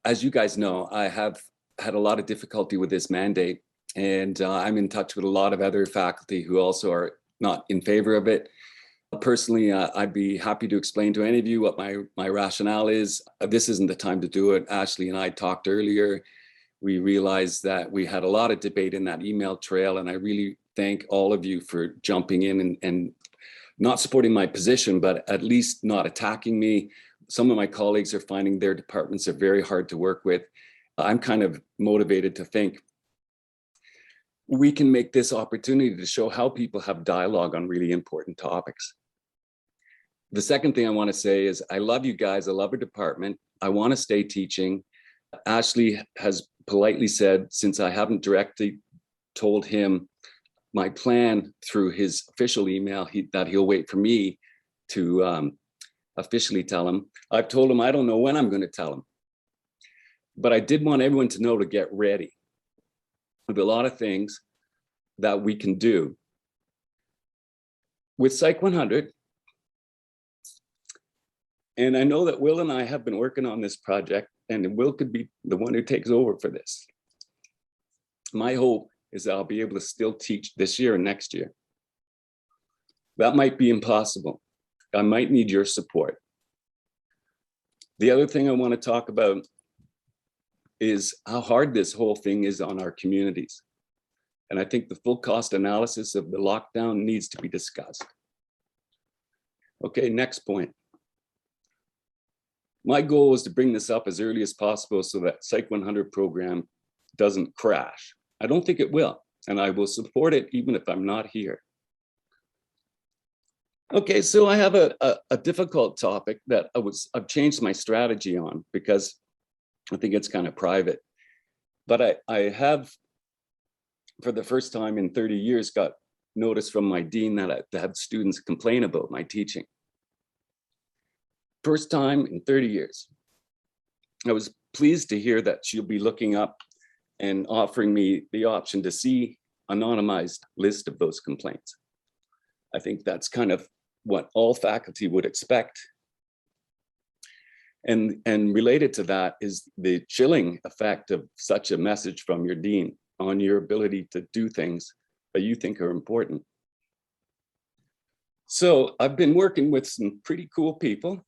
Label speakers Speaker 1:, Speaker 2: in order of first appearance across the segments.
Speaker 1: as you guys know, I have had a lot of difficulty with this mandate, and I'm in touch with a lot of other faculty who also are not in favor of it. Personally, I'd be happy to explain to any of you what my rationale is. This isn't the time to do it. Ashley and I talked earlier. We realized that we had a lot of debate in that email trail, and I really thank all of you for jumping in and not supporting my position, but at least not attacking me. Some of my colleagues are finding their departments are very hard to work with. I'm kind of motivated to think we can make this opportunity to show how people have dialogue on really important topics. The second thing I want to say is I love you guys. I love our department. I want to stay teaching. Ashley has politely said, since I haven't directly told him my plan through his official email, that he'll wait for me to officially tell him. I've told him I don't know when I'm going to tell him. But I did want everyone to know to get ready. There's a lot of things that we can do. With Psych 100, and I know that Will and I have been working on this project, and Will could be the one who takes over for this. My hope is that I'll be able to still teach this year and next year. That might be impossible. I might need your support. The other thing I want to talk about is how hard this whole thing is on our communities. And I think the full cost analysis of the lockdown needs to be discussed. Okay, next point. My goal is to bring this up as early as possible so that Psych 100 program doesn't crash. I don't think it will, and I will support it even if I'm not here. Okay, so I have a difficult topic that I've changed my strategy on because I think it's kind of private. But I have, for the first time in 30 years, got notice from my dean that I have students complain about my teaching. First time in 30 years. I was pleased to hear that she'll be looking up and offering me the option to see anonymized list of those complaints. I think that's kind of what all faculty would expect. And related to that is the chilling effect of such a message from your dean on your ability to do things that you think are important. So I've been working with some pretty cool people.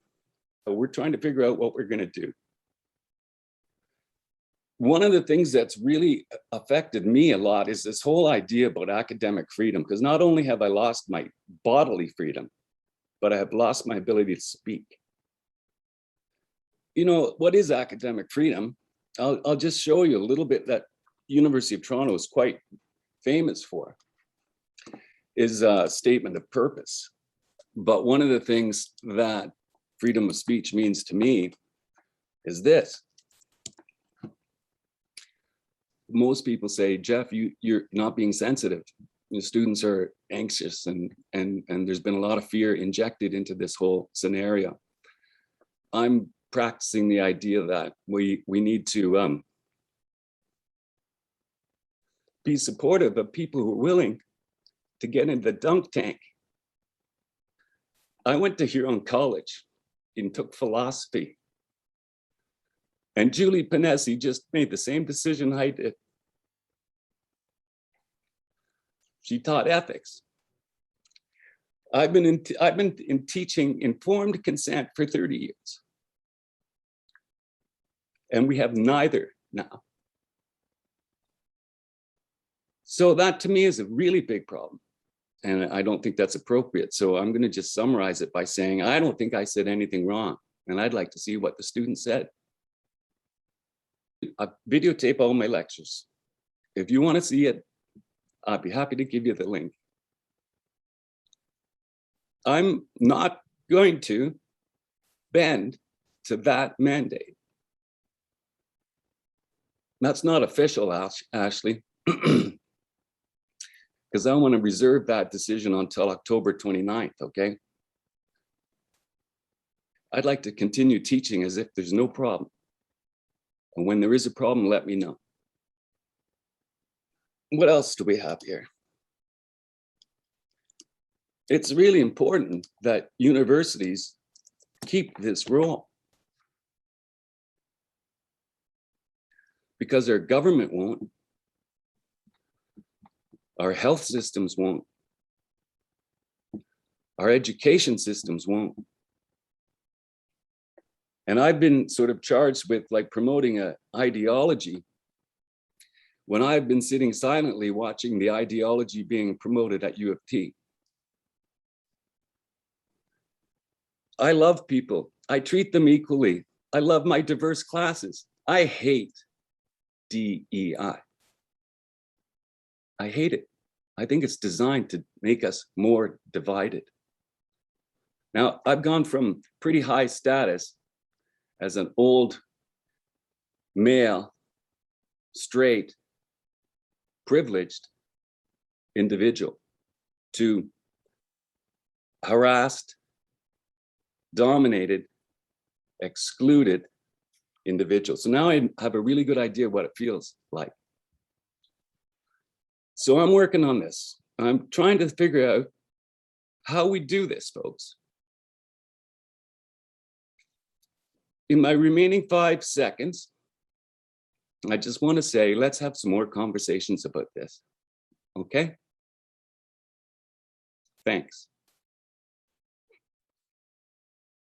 Speaker 1: We're trying to figure out what we're going to do. One of the things that's really affected me a lot is this whole idea about academic freedom, because not only have I lost my bodily freedom, but I have lost my ability to speak. You know, what is academic freedom? I'll just show you a little bit that University of Toronto is quite famous for, is a statement of purpose. But one of the things that freedom of speech means to me is this. Most people say, Jeff, you're not being sensitive. The students are anxious and there's been a lot of fear injected into this whole scenario. I'm practicing the idea that we need to be supportive of people who are willing to get into the dunk tank. I went to Huron College and took philosophy. And Julie Panesi just made the same decision I did. She taught ethics. I've been in teaching informed consent for 30 years. And we have neither now. So that to me is a really big problem. And I don't think that's appropriate. So I'm going to just summarize it by saying, I don't think I said anything wrong. And I'd like to see what the students said. I videotape all my lectures. If you want to see it, I'd be happy to give you the link. I'm not going to bend to that mandate. That's not official, Ashley, because I want to reserve that decision until October 29th, okay? I'd like to continue teaching as if there's no problem. And when there is a problem, let me know. What else do we have here? It's really important that universities keep this role. because our government won't, our health systems won't, our education systems won't. And I've been sort of charged with like promoting an ideology when I've been sitting silently watching the ideology being promoted at U of T. I love people. I treat them equally. I love my diverse classes. I hate DEI. I hate it. I think it's designed to make us more divided. Now, I've gone from pretty high status as an old male, straight, privileged individual to harassed, dominated, excluded individual. So now I have a really good idea what it feels like. So I'm working on this. I'm trying to figure out how we do this, folks. In my remaining 5 seconds, I just want to say, let's have some more conversations about this. Okay? Thanks.